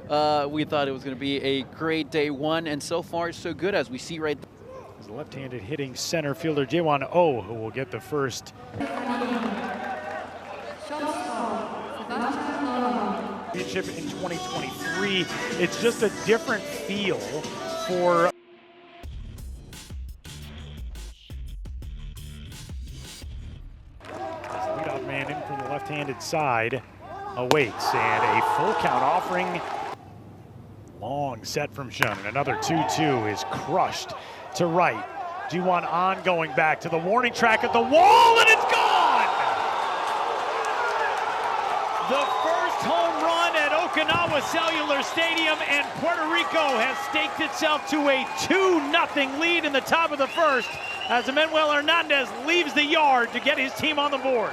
We thought it was going to be a great day one, and so far so good, as we see right there. The left-handed hitting center fielder Jaewon Oh, who will get the first. Championship in 2023. It's just a different feel for. Leadoff man in from the left-handed side awaits, and a full count offering. Long set from Shun. Another 2-2 is crushed to right. Jaewon On going back to the warning track at the wall, and it's gone! The first home run at Okinawa Cellular Stadium, and Puerto Rico has staked itself to a 2-0 lead in the top of the first as Manuel Hernandez leaves the yard to get his team on the board.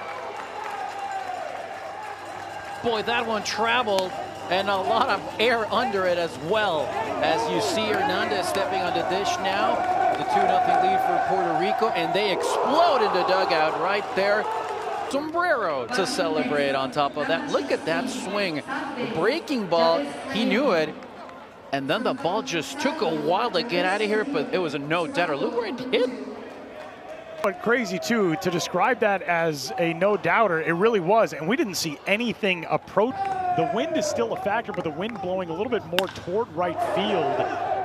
Boy, that one traveled, and a lot of air under it as well. As you see Hernandez stepping on the dish now, the 2-0 lead for Puerto Rico, and they explode in the dugout right there. Sombrero to celebrate on top of that. Look at that swing. The breaking ball, he knew it, and then the ball just took a while to get out of here, but it was a no-doubter. Look where it hit. But crazy too, to describe that as a no-doubter, it really was, and we didn't see anything approach. The wind is still a factor, but the wind blowing a little bit more toward right field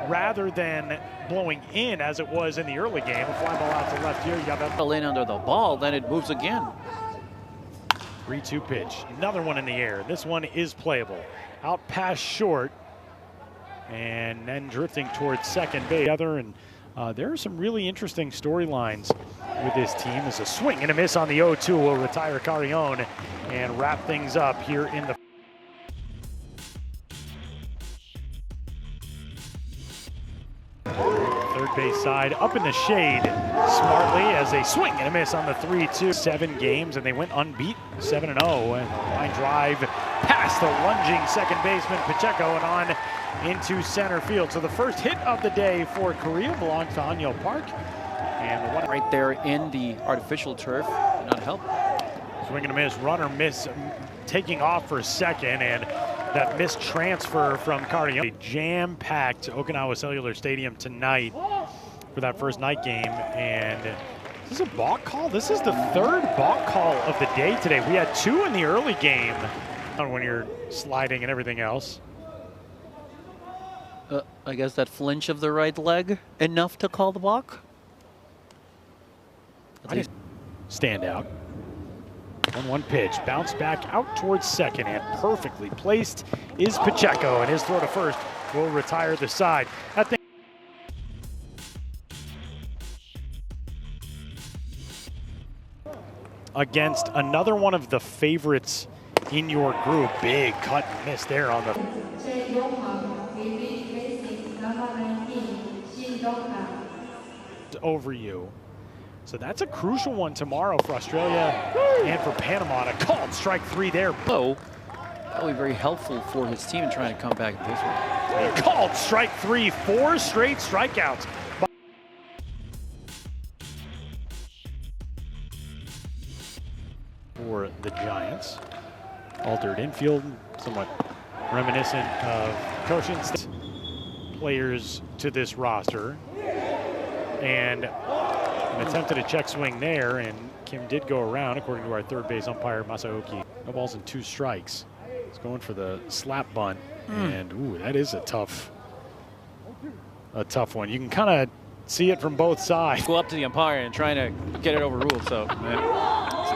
rather than blowing in as it was in the early game. A fly ball out to left here. You got that in under the ball, then it moves again. 3-2 pitch, another one in the air. This one is playable. Out past short, and then drifting towards second base. And there are some really interesting storylines with this team. As a swing and a miss on the 0-2 will retire Carrion and wrap things up here in the third base side, up in the shade smartly as a swing and a miss on the 3-2. 7 games, and they went unbeaten, 7-0, and line drive past the lunging second baseman Pacheco and on into center field. So the first hit of the day for Korea belongs to Hanyo Park, and the one right there in the artificial turf did not help. Swing and a miss, runner miss, taking off for second, and that missed transfer from Cardion. A jam-packed Okinawa Cellular Stadium tonight for that first night game, and this is a balk call. This is the third balk call of the day today. We had 2 in the early game when you're sliding and everything else. I guess that flinch of the right leg enough to call the balk. Stand out. 1-1 pitch, bounce back out towards second, and perfectly placed is Pacheco, and his throw to first will retire the side. Against another one of the favorites in your group. Big cut and miss there on the over you. So that's a crucial one tomorrow for Australia and for Panama. A called strike 3 there. Oh, that will be very helpful for his team in trying to come back this one. A called strike 3, 4 straight strikeouts. For the Giants. Altered infield, somewhat reminiscent of Koshin's players to this roster. And an attempt at a check swing there, and Kim did go around, according to our third base umpire, Masaoki. No balls and 2 strikes. He's going for the slap bunt, and ooh, that is a tough one. You can kind of see it from both sides. Go up to the umpire and trying to get it overruled, so it's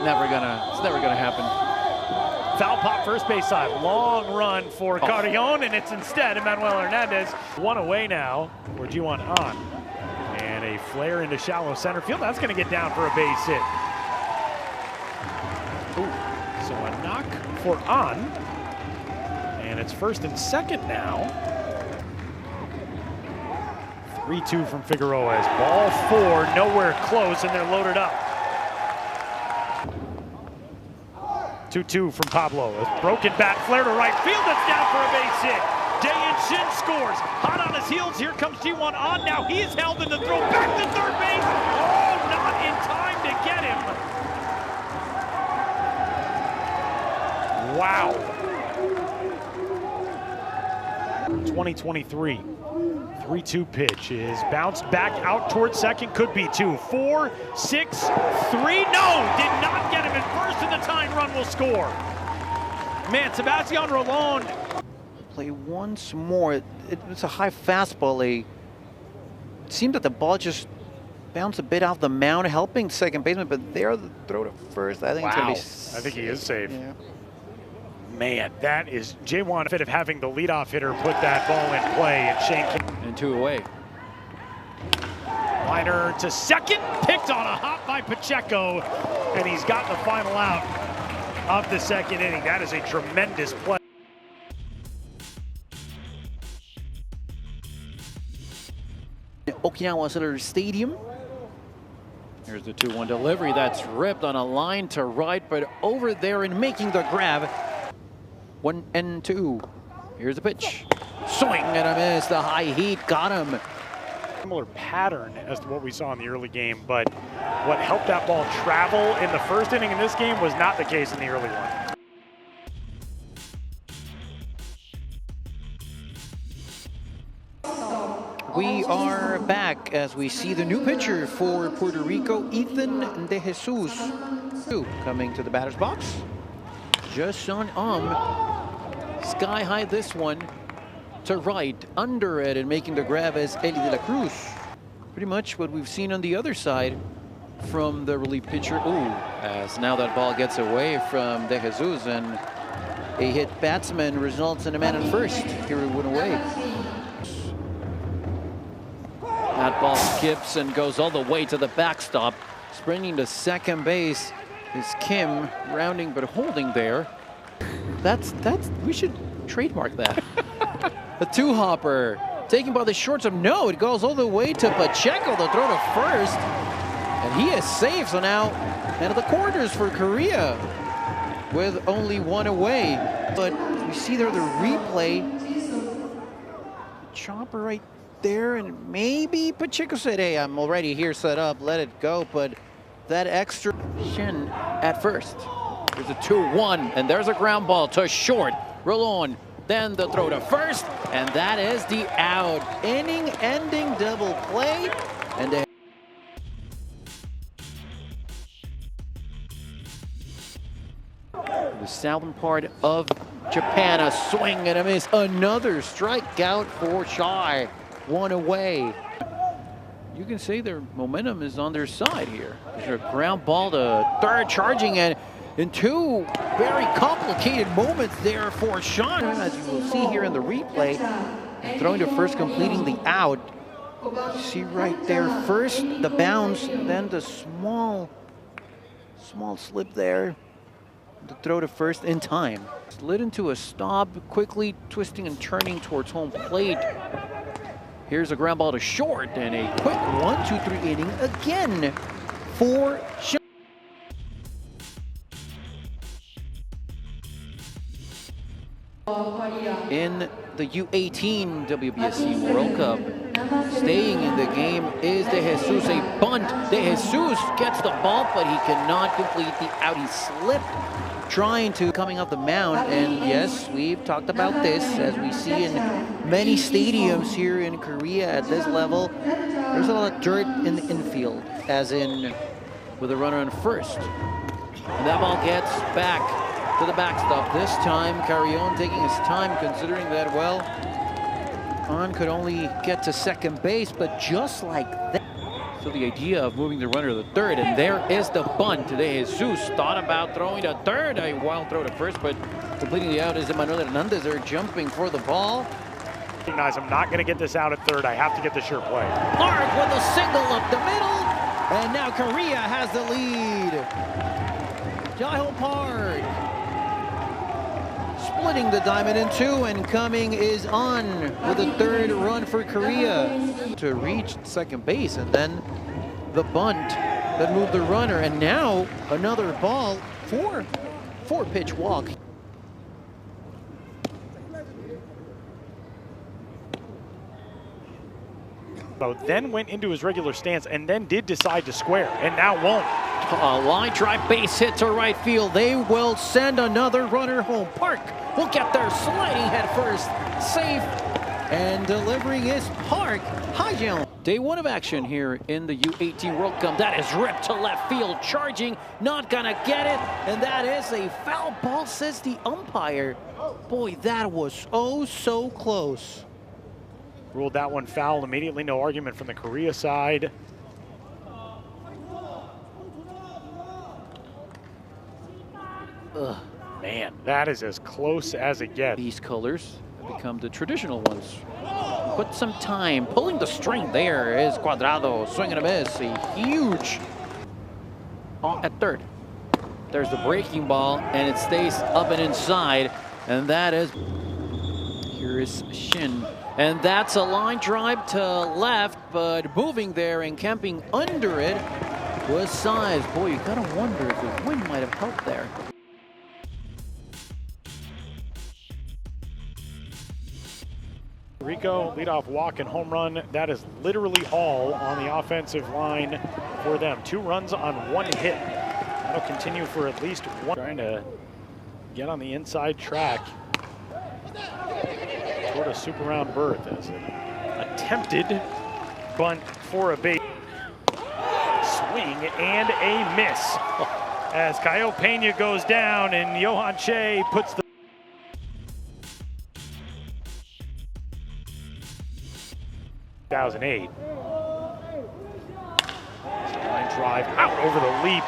never gonna happen. Foul pop first base side, long run for Carrion, and it's instead Manuel Hernandez. 1 away now for Jaewon On. And a flare into shallow center field. That's going to get down for a base hit. Ooh, so a knock for On. And it's first and second now. 3-2 from Figueroa. Ball 4, nowhere close, and they're loaded up. 2-2 from Pablo. A broken bat, flare to right field. That's down for a base hit. Dae-In Shin scores. Hot on his heels. Here comes Jaewon On. Now he is held in the throw back to third base. Oh, not in time to get him. Wow. 2023. 3-2 pitch is bounced back out towards second, could be 2, 4, 6, 3, no! Did not get him in first, and the tying run will score. Man, Sebastian Rolón. Play once more. It was a high fastball. It seemed that the ball just bounced a bit off the mound, helping second baseman, but there the throw to first. I think it's going to be I think he is safe. Yeah. Man, that is J1 fit of having the leadoff hitter put that ball in play, and Shane And 2 away. Liner to second, picked on a hop by Pacheco, and he's got the final out of the second inning. That is a tremendous play. Okinawa Center Stadium. Here's the 2-1 delivery that's ripped on a line to right, but over there and making the grab. 1-2. Here's the pitch. Swing and a miss. The high heat got him. Similar pattern as to what we saw in the early game, but what helped that ball travel in the first inning in this game was not the case in the early one. We are back as we see the new pitcher for Puerto Rico, Ethan De Jesus, coming to the batter's box. Just on sky high this one to right, under it, and making the grab as Eli de la Cruz. Pretty much what we've seen on the other side from the relief pitcher. As now that ball gets away from De Jesus, and a hit batsman results in a man at first. Here we went away. That ball skips and goes all the way to the backstop. Sprinting to second base is Kim, rounding but holding there. We should trademark that. A 2-hopper taken by the shortstop. No, it goes all the way to Pacheco, the throw to first, and he is safe. So now into the corners for Korea with only 1 away. But we see there the replay. Chopper right there, and maybe Pacheco said, hey, I'm already here set up, let it go. But that extra shin at first. There's a 2-1, and there's a ground ball to short. Rolón, then the throw to first, and that is the out. Inning-ending double play, and the southern part of Japan, a swing and a miss. Another strikeout for Shai. 1 away. You can say their momentum is on their side here. There's a ground ball to third, charging, and in 2 very complicated moments there for Sean, as you will see here in the replay. Throwing to first, completing the out. You see right there, first the bounce, then the small slip there. The throw to first in time. Slid into a stop, quickly twisting and turning towards home plate. Here's a ground ball to short, and a quick 1-2-3 inning again for Sean. In the U-18 WBSC World Cup, staying in the game is De Jesus. A bunt. De Jesus gets the ball, but he cannot complete the out. He slipped trying to coming up the mound, and yes, we've talked about this as we see in many stadiums here in Korea at this level. There's a lot of dirt in the infield, as in with a runner on first. And that ball gets back to the backstop. This time, Carrion taking his time, considering that, well, Khan could only get to second base, but just like that. So the idea of moving the runner to the third, and there is the bunt. De Jesus thought about throwing to third, a wild throw to first, but completing the out is Emmanuel Hernandez. They're jumping for the ball. Recognize I'm not going to get this out at third. I have to get the sure play. Park with a single up the middle, and now Korea has the lead. Jaeho Park splitting the diamond in 2, and coming is on with a third run for Korea to reach second base, and then the bunt that moved the runner, and now another ball for 4-pitch walk. Then went into his regular stance and then did decide to square, and now won't. A line drive base hit to right field. They will send another runner home. Park will get there sliding head first. Safe And delivering is Park Hajun. Day one of action here in the U-18 World Cup. That is ripped to left field, charging, not gonna get it. And that is a foul ball, says the umpire. Boy, that was oh so close. Ruled that one foul immediately, no argument from the Korea side. Ugh. Man, that is as close as it gets. These colors have become the traditional ones. Put some time, pulling the string there is Cuadrado, swing and a miss, a huge at third. There's the breaking ball, and it stays up and inside, and that is, here is Shin. And that's a line drive to left, but moving there and camping under it was Size. Boy, you gotta wonder if the wind might have helped there. Rico, leadoff walk and home run. That is literally all on the offensive line for them. 2 runs on 1 hit. That'll continue for at least one. Trying to get on the inside track toward a super round berth as an attempted bunt for a base. Swing and a miss as Caio Pena goes down and Johan Che puts the 2008. Line drive out over the leap.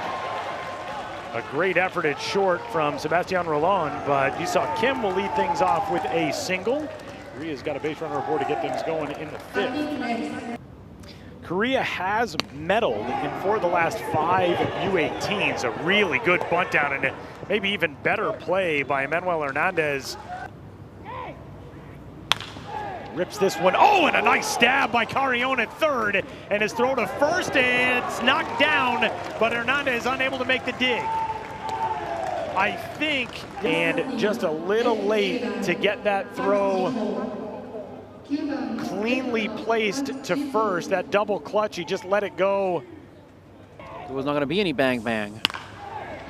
A great effort at short from Sebastian Rolon, but you saw Kim will lead things off with a single. Korea's got a base runner aboard to get things going in the 5th. Korea has medaled in 4 of the last 5 U-18s. A really good bunt down and maybe even better play by Manuel Hernandez. Rips this one. Oh, and a nice stab by Carrion at third. And his throw to first, and it's knocked down, but Hernandez unable to make the dig. I think, and just a little late to get that throw cleanly placed to first. That double clutch, he just let it go. There was not going to be any bang bang.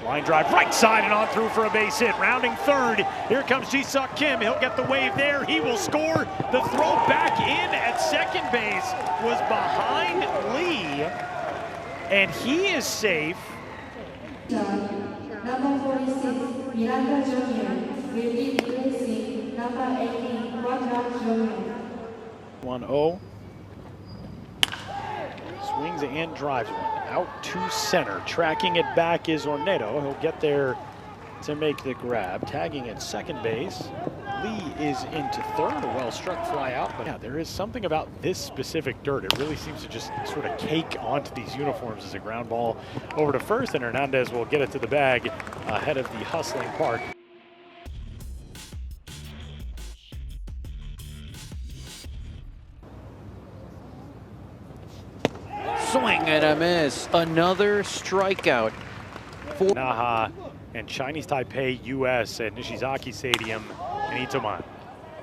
Line drive right side and on through for a base hit. Rounding third. Here comes Ji-Suk Kim. He'll get the wave there. He will score. The throw back in at second base was behind Lee. And he is safe. Number 46, Miranda Jr. will be replacing number 18, Cuadrado Jr. 1-0. Swings and drives one out to center. Tracking it back is Ornedo. He'll get there to make the grab. Tagging at second base. Lee is into third. A well-struck fly out. But yeah, there is something about this specific dirt. It really seems to just sort of cake onto these uniforms as a ground ball over to first. And Hernandez will get it to the bag ahead of the hustling Park. Swing and a miss. Another strikeout for Naha and Chinese Taipei US at Nishizaki Stadium in Itoman.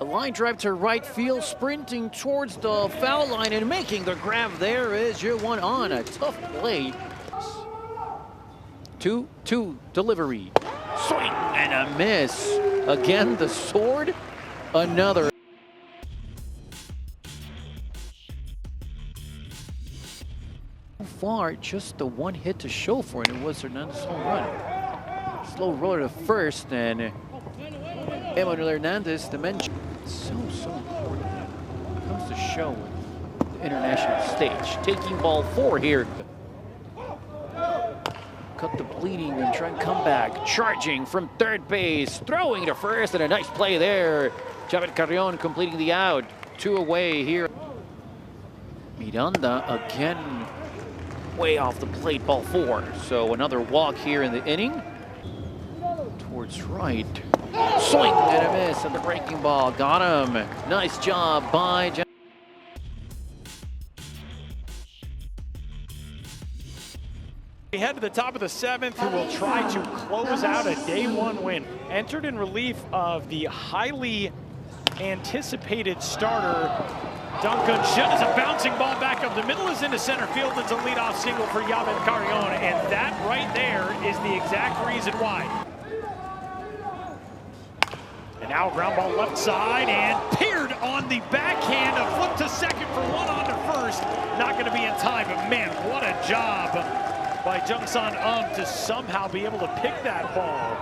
a line drive to right field, sprinting towards the foul line and making the grab. There is your one on. A tough play. 2-2 delivery. Swing and a miss. Again, the sword. Another. Far, just the one hit to show for it. It was Hernandez's home run. Slow roller to first, and Emmanuel Hernandez, the mention. So important. It comes to show the international stage. Taking ball 4 here. Cut the bleeding and try and come back. Charging from third base, throwing to first, and a nice play there. Javier Carrion completing the out. 2 away here. Miranda again. Way off the plate, ball 4. So another walk here in the inning. Towards right. Swing and a miss at the breaking ball. Got him. Nice job by Jack. We head to the top of the 7th, who will try to close out a day 1 win. Entered in relief of the highly anticipated starter, Duncan Shutt. Is a bouncing ball back up the middle, is into center field. It's a leadoff single for Javier Carrion, and that right there is the exact reason why. And Now ground ball left side and paired on the backhand, a flip to second for one on to first. Not going to be in time, but man, what a job by Jungsan to somehow be able to pick that ball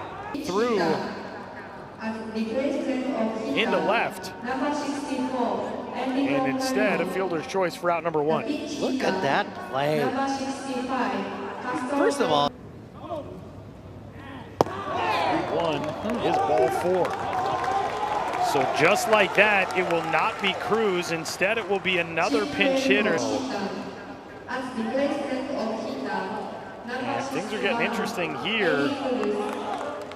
through into left. And instead, a fielder's choice for out number 1. Look at that play. First of all, 3-1 is ball 4. So just like that, it will not be Cruz. Instead, it will be another pinch hitter. And things are getting interesting here.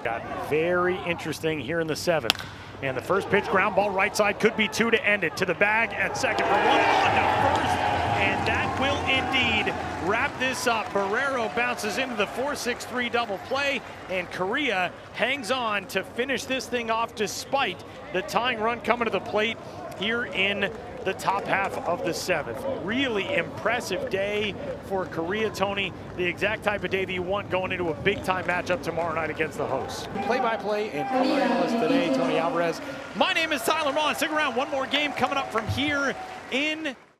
Got very interesting here in the 7th. And the first pitch, ground ball right side, could be 2 to end it. To the bag at second for 1 on to first. And that will indeed wrap this up. Barrero bounces into the 4-6-3 double play, and Korea hangs on to finish this thing off despite the tying run coming to the plate here in the top half of the 7th. Really impressive day for Korea, Tony. The exact type of day that you want going into a big-time matchup tomorrow night against the hosts. Play-by-play and color analyst today, Tony Alvarez. My name is Tyler Maughan. Stick around, one more game coming up from here in